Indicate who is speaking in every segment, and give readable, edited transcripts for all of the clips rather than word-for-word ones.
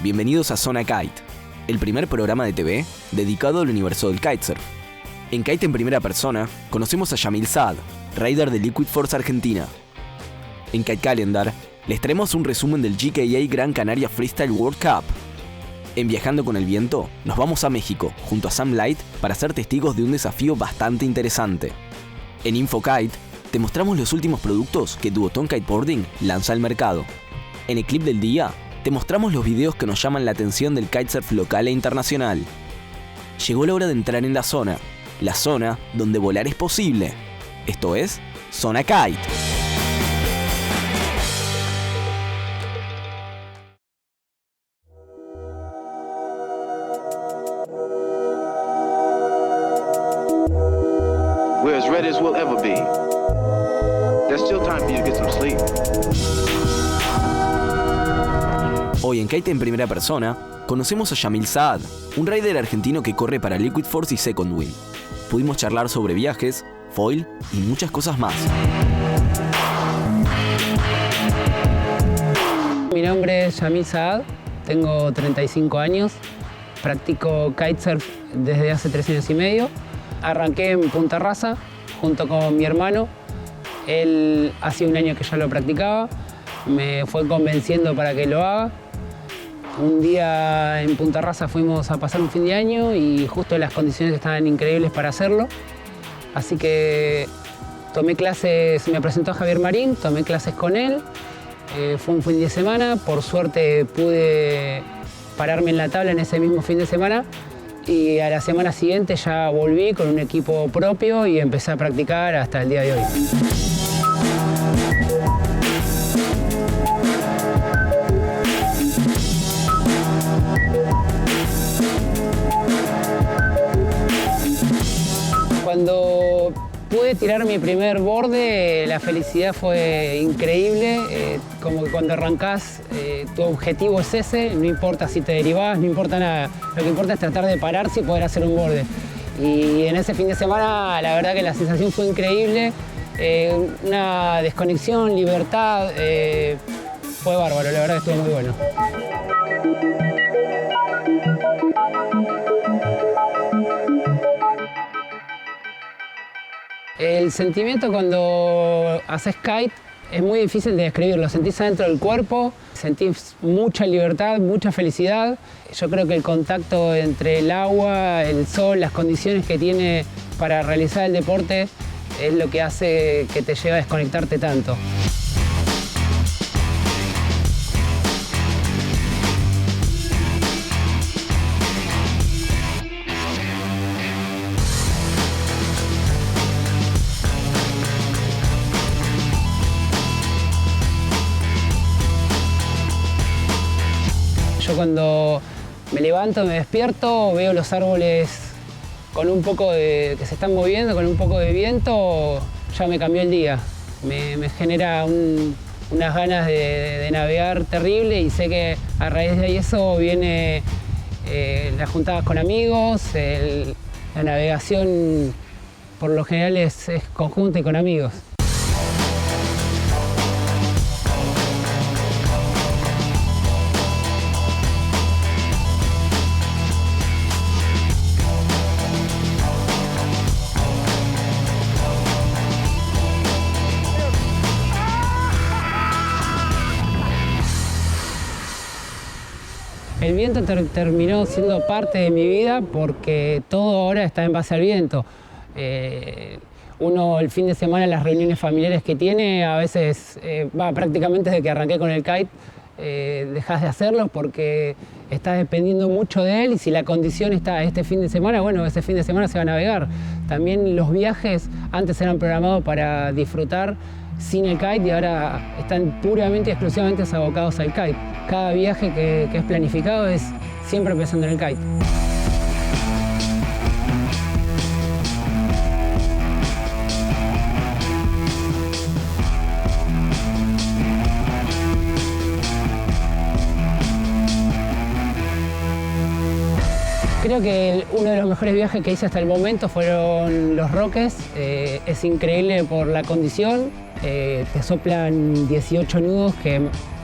Speaker 1: Bienvenidos a Zona Kite, el primer programa de TV dedicado al universo del kitesurf. En Kite en primera persona, conocemos a Yamil Saad, rider de Liquid Force Argentina. En Kite Calendar, les traemos un resumen del GKA Gran Canaria Freestyle World Cup. En Viajando con el Viento, nos vamos a México, junto a Sam Light, para ser testigos de un desafío bastante interesante. En InfoKite, te mostramos los últimos productos que Duotone Kiteboarding lanza al mercado. En el clip del día, te mostramos los videos que nos llaman la atención del kitesurf local e internacional. Llegó la hora de entrar en la zona donde volar es posible. Esto es Zona Kite.
Speaker 2: We're as ready as we'll ever be. There's still time for you to get some sleep.
Speaker 1: Hoy en Kite en primera persona, conocemos a Yamil Saad, un rider argentino que corre para Liquid Force y Second Wind. Pudimos charlar sobre viajes, foil y muchas cosas más.
Speaker 3: Mi nombre es Yamil Saad, tengo 35 años, practico kitesurf desde hace 3 años y medio. Arranqué en Punta Rasa junto con mi hermano. Él hacía un año que ya lo practicaba, me fue convenciendo para que lo haga. Un día en Punta Rasa fuimos a pasar un fin de año y justo las condiciones estaban increíbles para hacerlo. Así que tomé clases, me presentó Javier Marín, tomé clases con él. Fue un fin de semana, por suerte pude pararme en la tabla en ese mismo fin de semana. Y a la semana siguiente ya volví con un equipo propio y empecé a practicar hasta el día de hoy. Cuando pude tirar mi primer borde, la felicidad fue increíble. Como que cuando arrancás, tu objetivo es ese, no importa si te derivás, no importa nada. Lo que importa es tratar de pararse y poder hacer un borde. Y en ese fin de semana, la verdad que la sensación fue increíble. Una desconexión, libertad, fue bárbaro, la verdad que estuvo muy bueno. El sentimiento cuando haces kite es muy difícil de describir, lo sentís adentro del cuerpo, sentís mucha libertad, mucha felicidad. Yo creo que el contacto entre el agua, el sol, las condiciones que tiene para realizar el deporte es lo que hace que te lleve a desconectarte tanto. Yo cuando me levanto, me despierto, veo los árboles con un poco de, que se están moviendo, con un poco de viento, ya me cambió el día. Me genera unas ganas de navegar terrible y sé que a raíz de eso viene las juntadas con amigos, la navegación por lo general es conjunta y con amigos. El viento terminó siendo parte de mi vida porque todo ahora está en base al viento. Uno el fin de semana, las reuniones familiares que tiene, a veces, prácticamente desde que arranqué con el kite, dejas de hacerlo porque estás dependiendo mucho de él y si la condición está este fin de semana, bueno, ese fin de semana se va a navegar. También los viajes antes eran programados para disfrutar sin el kite y ahora están puramente y exclusivamente abocados al kite. Cada viaje que es planificado es siempre pensando en el kite. Creo que uno de los mejores viajes que hice hasta el momento fueron los Roques. Es increíble por la condición, te soplan 18 nudos, que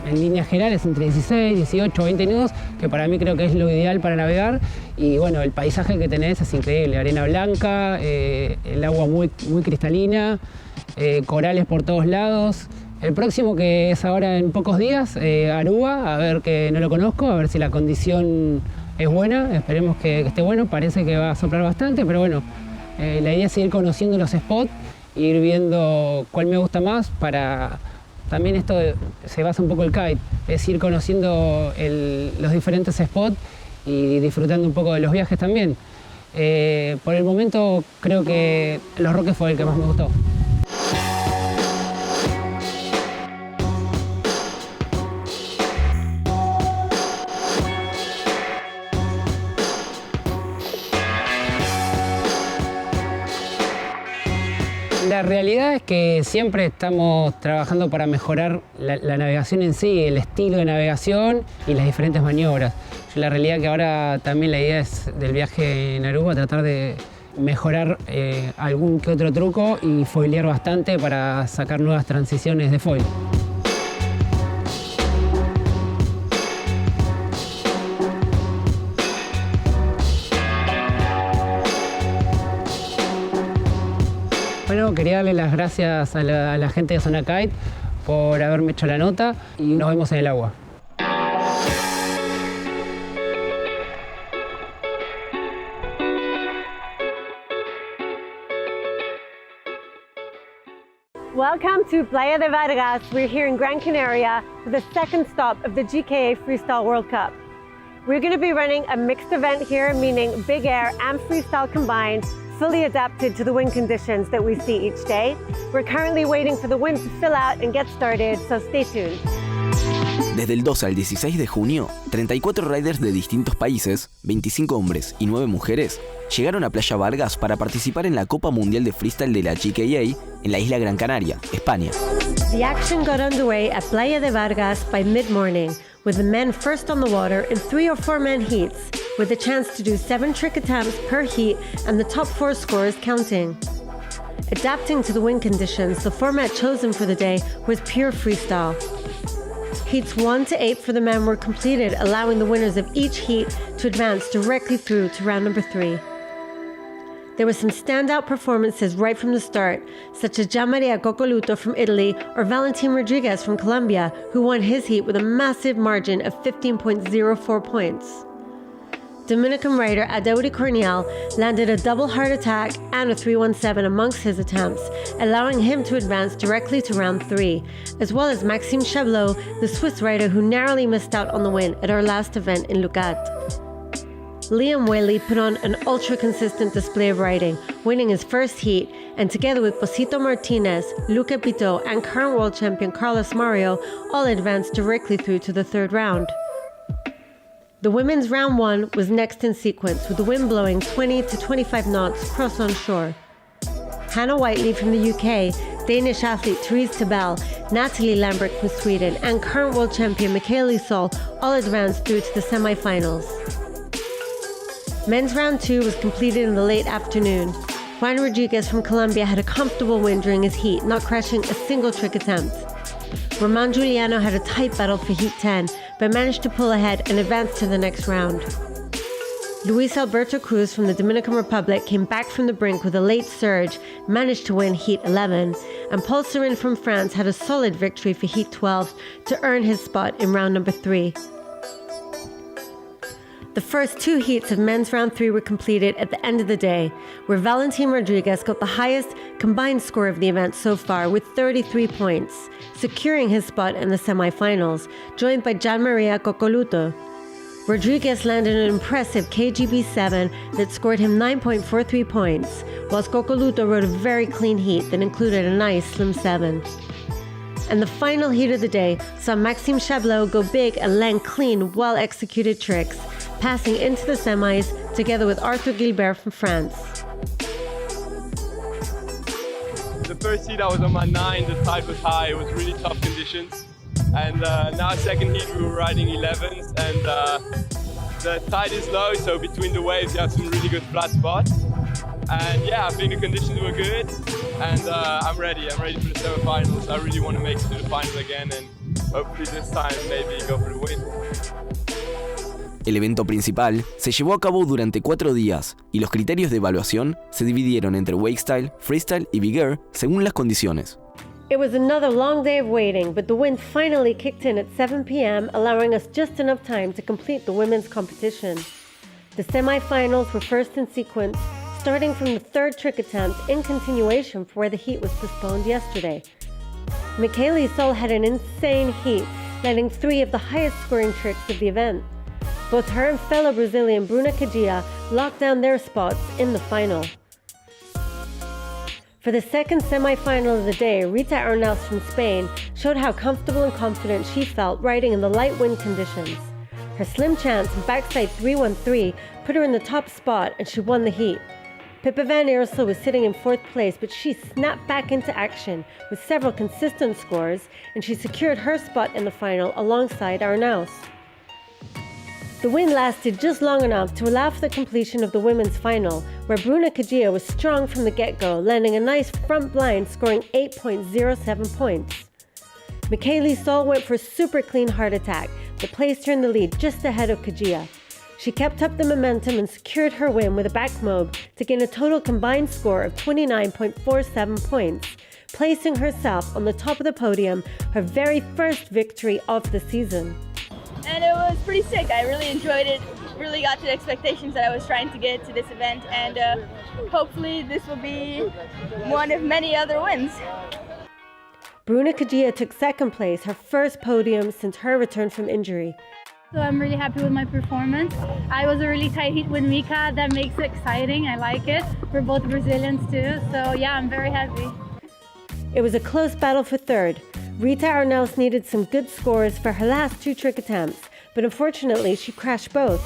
Speaker 3: en líneas generales entre 16, 18, 20 nudos, que para mí creo que es lo ideal para navegar. Y bueno, el paisaje que tenés es increíble, arena blanca, el agua muy cristalina, corales por todos lados. El próximo, que es ahora en pocos días, Aruba, a ver, que no lo conozco, a ver si la condición es buena, esperemos que esté bueno, parece que va a soplar bastante, pero bueno, la idea es seguir conociendo los spots, ir viendo cuál me gusta más para... También esto se basa un poco el kite, es ir conociendo los diferentes spots y disfrutando un poco de los viajes también. Por el momento creo que Los Roques fue el que más me gustó. La realidad es que siempre estamos trabajando para mejorar la navegación en sí, el estilo de navegación y las diferentes maniobras. La realidad que ahora también la idea es del viaje en Aruba tratar de mejorar algún que otro truco y foilear bastante para sacar nuevas transiciones de foil. Bueno, quería darle las gracias a la gente de Zona Kite por haberme hecho la nota y nos vemos en el agua.
Speaker 4: Welcome to Playa de Vargas. We're here in Gran Canaria for the second stop of the GKA Freestyle World Cup. We're going to be running a mixed event here, meaning big air and freestyle combined, fully adapted to the wind conditions that we see each day. We're currently waiting for the wind to fill out and get started, so stay tuned.
Speaker 1: Desde el 12 al 16 de junio, 34 riders de distintos países, 25 hombres y 9 mujeres, llegaron a Playa Vargas para participar en la Copa Mundial de Freestyle de la GKA en la isla Gran Canaria, España.
Speaker 4: The action got underway at Playa de Vargas by mid-morning, with the men first on the water in 3 or 4 man heats, with a chance to do 7 trick attempts per heat and the top 4 scorers counting. Adapting to the wind conditions, the format chosen for the day was pure freestyle. Heats 1 to 8 for the men were completed, allowing the winners of each heat to advance directly through to round number 3. There were some standout performances right from the start, such as Gianmaria Coccoluto from Italy or Valentin Rodriguez from Colombia, who won his heat with a massive margin of 15.04 points. Dominican rider Adeudi Corniel landed a double heart attack and a 317 amongst his attempts, allowing him to advance directly to round 3, as well as Maxime Chablot, the Swiss rider who narrowly missed out on the win at our last event in Lugat. Liam Whaley put on an ultra-consistent display of riding, winning his first heat, and together with Posito Martinez, Luca Pito, and current world champion Carlos Mario, all advanced directly through to the third round. The women's round 1 was next in sequence, with the wind blowing 20 to 25 knots cross on shore. Hannah Whiteley from the UK, Danish athlete Therese Tabell, Natalie Lambert from Sweden, and current world champion Michaela Sol all advanced through to the semi-finals. Men's round 2 was completed in the late afternoon. Juan Rodriguez from Colombia had a comfortable win during his heat, not crashing a single trick attempt. Roman Giuliano had a tight battle for Heat 10, but managed to pull ahead and advance to the next round. Luis Alberto Cruz from the Dominican Republic came back from the brink with a late surge, managed to win Heat 11, and Paul Serin from France had a solid victory for Heat 12 to earn his spot in round number 3. The first 2 heats of men's round 3 were completed at the end of the day, where Valentin Rodriguez got the highest combined score of the event so far with 33 points, securing his spot in the semi-finals, joined by Gianmaria Coccoluto. Rodriguez landed an impressive KGB 7 that scored him 9.43 points, whilst Coccoluto rode a very clean heat that included a nice slim 7. And the final heat of the day saw Maxime Chablot go big and land clean, well-executed tricks, passing into the semis together with Arthur Gilbert from France.
Speaker 5: The first heat I was on my 9, the tide was high, it was really tough conditions. And now second heat we were riding 11s and the tide is low, so between the waves you have some really good flat spots. And yeah, I think the conditions were good, and I'm ready for the semi-finals. I really want to make it to the final again, and hopefully this time maybe go for the win.
Speaker 1: El evento principal se llevó a cabo durante 4 días y los criterios de evaluación se dividieron entre wakestyle, freestyle y big air según las condiciones.
Speaker 4: It was another long day of waiting, but the wind finally kicked in at 7 p.m., allowing us just enough time to complete the women's competition. The semi-finals were first in sequence, starting from the third trick attempt in continuation for where the heat was postponed yesterday. Miércoles had an insane heat, landing 3 of the highest scoring tricks of the event. Both her and fellow Brazilian Bruna Kite locked down their spots in the final. For the second semi-final of the day, Rita Arnauz from Spain showed how comfortable and confident she felt riding in the light wind conditions. Her slim chance and backside 313 put her in the top spot and she won the heat. Pippa van Eersel was sitting in 4th place, but she snapped back into action with several consistent scores, and she secured her spot in the final alongside Arnauz. The wind lasted just long enough to allow for the completion of the women's final, where Bruna Kite was strong from the get-go, landing a nice front blind, scoring 8.07 points. Miércoles went for a super clean hard attack that placed her in the lead just ahead of Kite. She kept up the momentum and secured her win with a back mob to gain a total combined score of 29.47 points, placing herself on the top of the podium, her very first victory of the season.
Speaker 6: And it was pretty sick. I really enjoyed it, really got to the expectations that I was trying to get to this event, and hopefully this will be one of many other wins.
Speaker 4: Bruna Kite took 2nd place, her first podium since her return from injury.
Speaker 7: So I'm really happy with my performance. I was a really tight heat with Mika. That makes it exciting. I like it. We're both Brazilians too. So yeah, I'm very happy.
Speaker 4: It was a close battle for 3rd. Rita Arnauz needed some good scores for her last 2 trick attempts, but unfortunately she crashed both.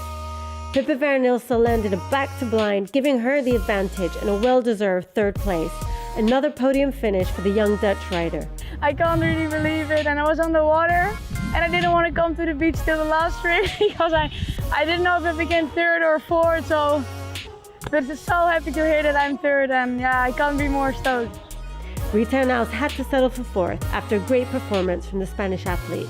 Speaker 4: Pippa van Eersel landed a back to blind, giving her the advantage and a well-deserved 3rd place. Another podium finish for the young Dutch rider.
Speaker 7: I can't really believe it, and I was on the water and I didn't want to come to the beach till the last trick because I didn't know if it became 3rd or 4th, but I'm so happy to hear that I'm 3rd, and yeah, I can't be more stoked.
Speaker 4: Rita Arnauz had to settle for 4th after a great performance from the Spanish athlete.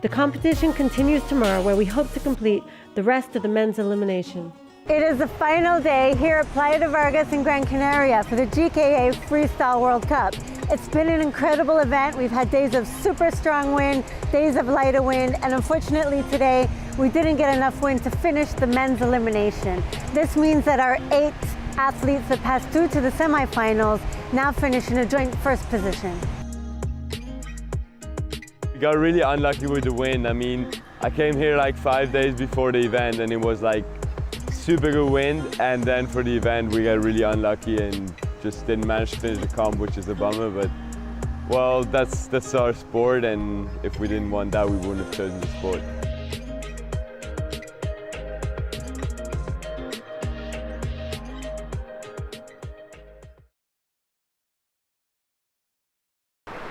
Speaker 4: The competition continues tomorrow, where we hope to complete the rest of the men's elimination. It is the final day here at Playa de Vargas in Gran Canaria for the GKA Freestyle World Cup. It's been an incredible event. We've had days of super strong wind, days of lighter wind, and unfortunately today we didn't get enough wind to finish the men's elimination. This means that our 8 athletes that passed through to the semifinals now finish in a joint 1st position.
Speaker 5: We got really unlucky with the wind. I mean, I came here like 5 days before the event and it was like super good wind, and then for the event we got really unlucky and just didn't manage to finish the comp, which is a bummer, but well, that's our sport, and if we didn't want that we wouldn't have chosen the sport.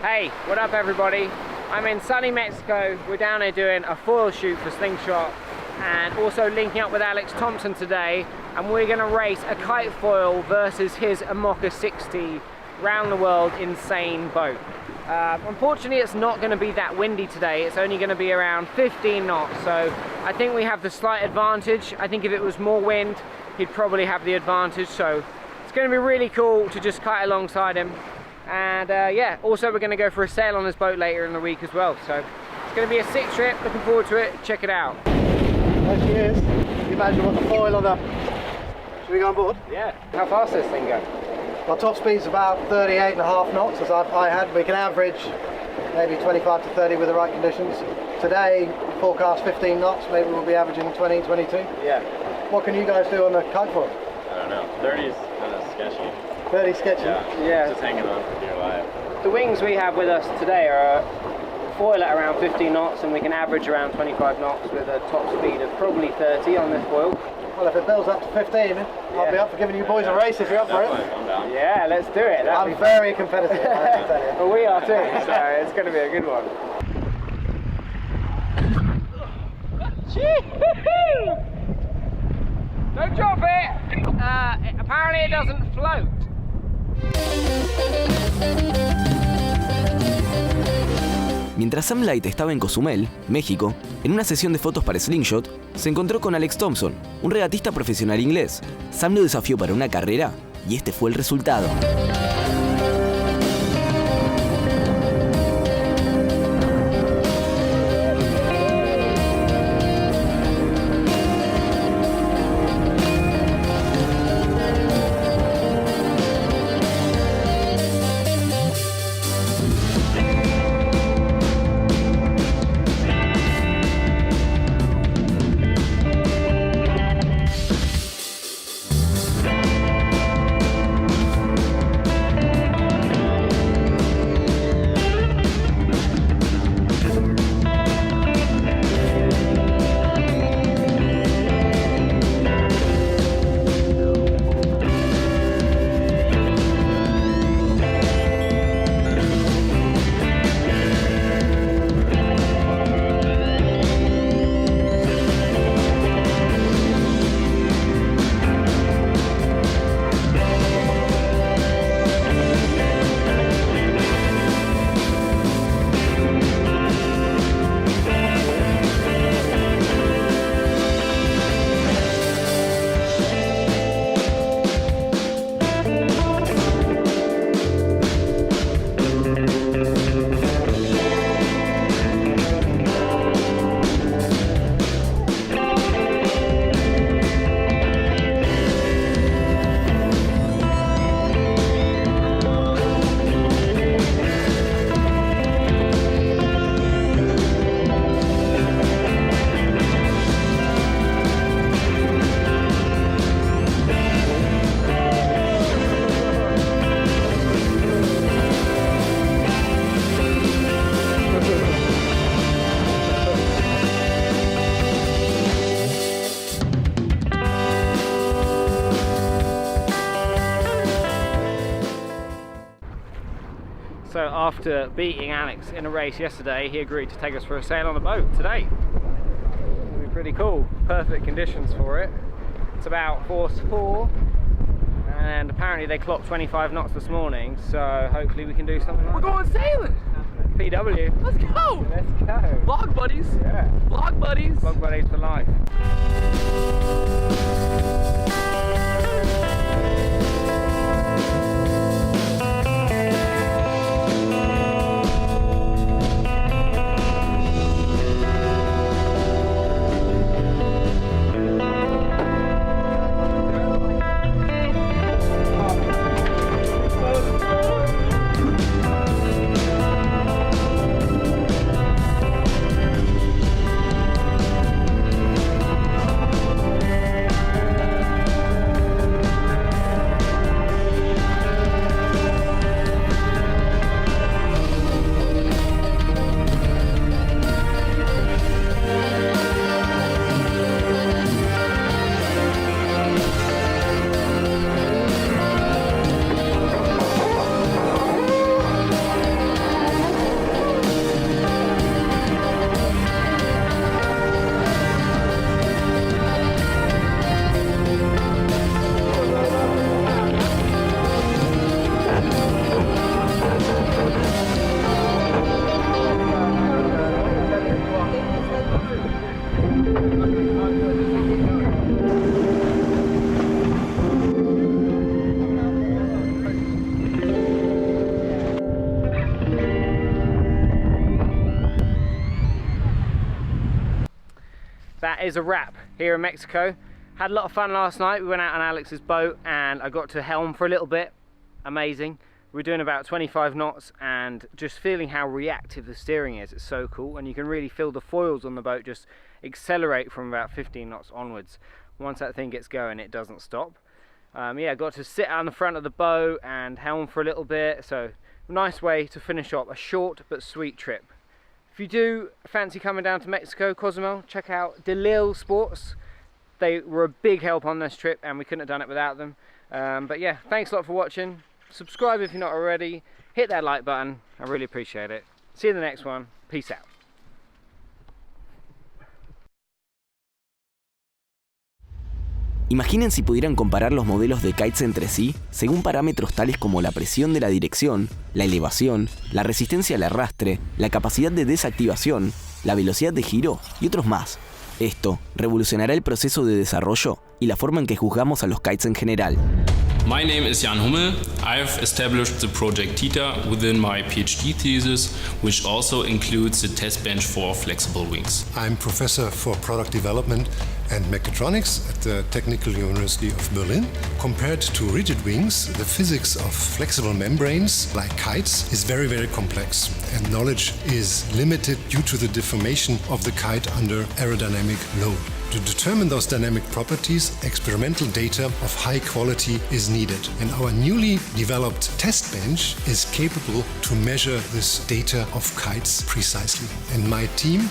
Speaker 3: Hey, what up everybody? I'm in sunny Mexico. We're down here doing a foil shoot for Slingshot and also linking up with Alex Thompson today, and we're going to race a kite foil versus his Amoca 60 round the world insane boat. Unfortunately it's not going to be that windy today. It's only going to be around 15 knots, so I think we have the slight advantage. I think if it was more wind he'd probably have the advantage, so it's going to be really cool to just kite alongside him. And yeah, also we're going to go for a sail on this boat later in the week as well, so it's going to be a sick trip. Looking forward to it. Check it out.
Speaker 8: There she is. Can you imagine what the foil on her? Should we go on board?
Speaker 3: Yeah. How fast does this thing go?
Speaker 8: Our top speed's about 38.5 knots as I had. We can average maybe 25 to 30 with the right conditions. Today forecast 15 knots, maybe we'll be averaging 20, 22.
Speaker 5: Yeah.
Speaker 8: What can you guys do on the kite foil?
Speaker 9: I don't know. 30 is kind of sketchy.
Speaker 8: 30 sketchy?
Speaker 3: Yeah.
Speaker 9: Just hanging on for dear life.
Speaker 3: The wings we have with us today are foil at around 15 knots, and we can average around 25 knots with a top speed of probably 30 on this foil.
Speaker 8: Well, if it builds up to 15, I'll be up for giving you boys a race if you're up for it.
Speaker 9: I'm down.
Speaker 3: Yeah, let's do it.
Speaker 8: I'm very competitive, I have to tell you.
Speaker 3: Well, we are too, so it's going to be a good one. Don't drop it! Apparently it doesn't float.
Speaker 1: Mientras Sam Light estaba en Cozumel, México, en una sesión de fotos para Slingshot, se encontró con Alex Thompson, un regatista profesional inglés. Sam lo desafió para una carrera y este fue el resultado.
Speaker 3: So after beating Alex in a race yesterday, he agreed to take us for a sail on a boat today. It'll be pretty cool. Perfect conditions for it. It's about force 4 and apparently they clocked 25 knots this morning, so hopefully we can do something like that.
Speaker 10: We're going sailing!
Speaker 3: PW.
Speaker 10: Let's go!
Speaker 3: Let's go!
Speaker 10: Vlog buddies!
Speaker 3: Yeah.
Speaker 10: Vlog buddies!
Speaker 3: Vlog buddies for life. That is a wrap here in Mexico. Had a lot of fun last night. We went out on Alex's boat and I got to helm for a little bit. Amazing. We're doing about 25 knots and just feeling how reactive the steering is. It's so cool, and you can really feel the foils on the boat just accelerate from about 15 knots onwards. Once that thing gets going, it doesn't stop. Yeah, got to sit on the front of the boat and helm for a little bit, so nice way to finish off a short but sweet trip. If you do fancy coming down to Mexico, Cozumel, check out Delil Sports. They were a big help on this trip and we couldn't have done it without them. But yeah, thanks a lot for watching. Subscribe if you're not already. Hit that like button. I really appreciate it. See you in the next one. Peace out.
Speaker 1: Imaginen si pudieran comparar los modelos de kites entre sí según parámetros tales como la presión de la dirección, la elevación, la resistencia al arrastre, la capacidad de desactivación, la velocidad de giro y otros más. Esto revolucionará el proceso de desarrollo y la forma en que juzgamos a los kites en general.
Speaker 10: My name is Jan Hummel. I've established the project TITA within my PhD thesis, which also includes the test bench for flexible wings.
Speaker 11: I'm professor for product development and mechatronics at the Technical University of Berlin. Compared to rigid wings, the physics of flexible membranes, like kites, is very, very complex, and knowledge is limited due to the deformation of the kite under aerodynamic load. To determine those dynamic properties, experimental data of high quality is needed, and our newly developed test bench is capable to measure this data of kites precisely. And my team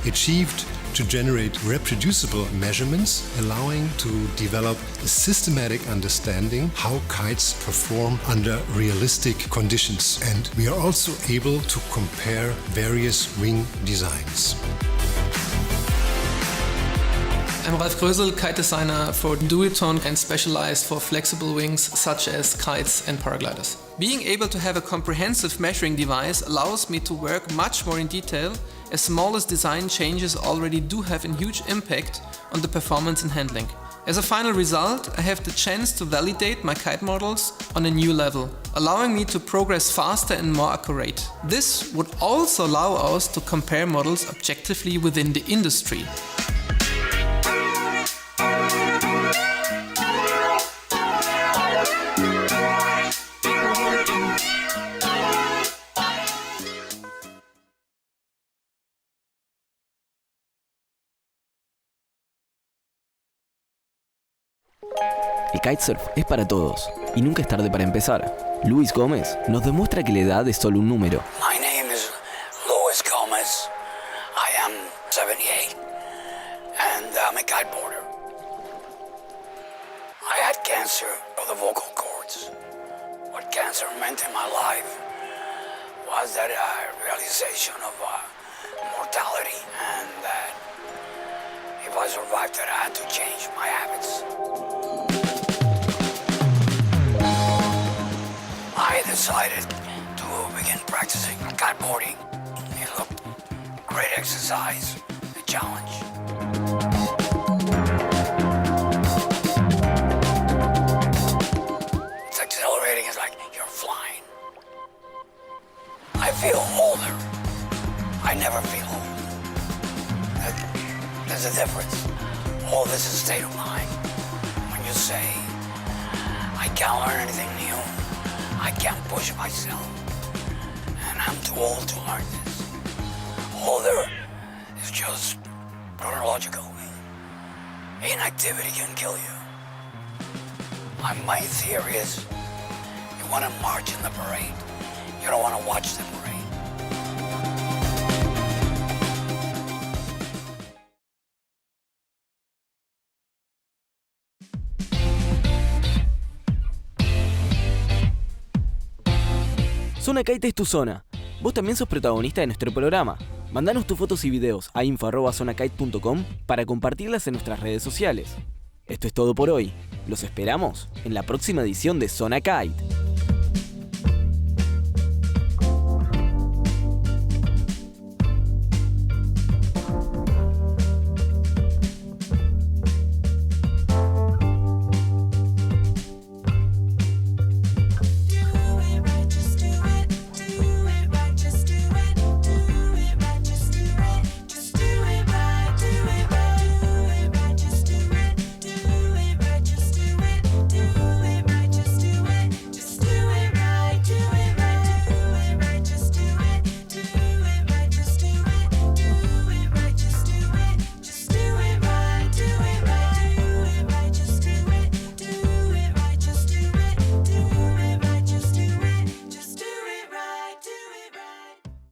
Speaker 11: achieved to generate reproducible measurements, allowing to develop a systematic understanding how kites perform under realistic conditions. And we are also able to compare various wing designs.
Speaker 12: I'm Ralf Grösel, kite designer for Duoton and specialized for flexible wings such as kites and paragliders. Being able to have a comprehensive measuring device allows me to work much more in detail, as smallest design changes already do have a huge impact on the performance and handling. As a final result, I have the chance to validate my kite models on a new level, allowing me to progress faster and more accurate. This would also allow us to compare models objectively within the industry.
Speaker 1: El kitesurf es para todos y nunca es tarde para empezar. Luis Gómez nos demuestra que la edad es solo un número.
Speaker 13: My name is Luis Gómez. I am 78 and I'm a kiteboarder. I had cancer of the vocal cords. What cancer meant in my life was that realization of mortality, and that if I survived that I had to change my habits. I decided to begin practicing kiteboarding. It looked great exercise, a challenge. It's exhilarating, it's like you're flying. I feel older. I never feel old. There's a difference. All this is a state of mind. When you say, I can't learn anything new, I can't push myself, and I'm too old to learn this. Older is just chronological. Inactivity can kill you. My theory is, you want to march in the parade. You don't want to watch the parade.
Speaker 1: Zona Kite es tu zona. Vos también sos protagonista de nuestro programa. Mandanos tus fotos y videos a info@zonakite.com para compartirlas en nuestras redes sociales. Esto es todo por hoy. Los esperamos en la próxima edición de Zona Kite.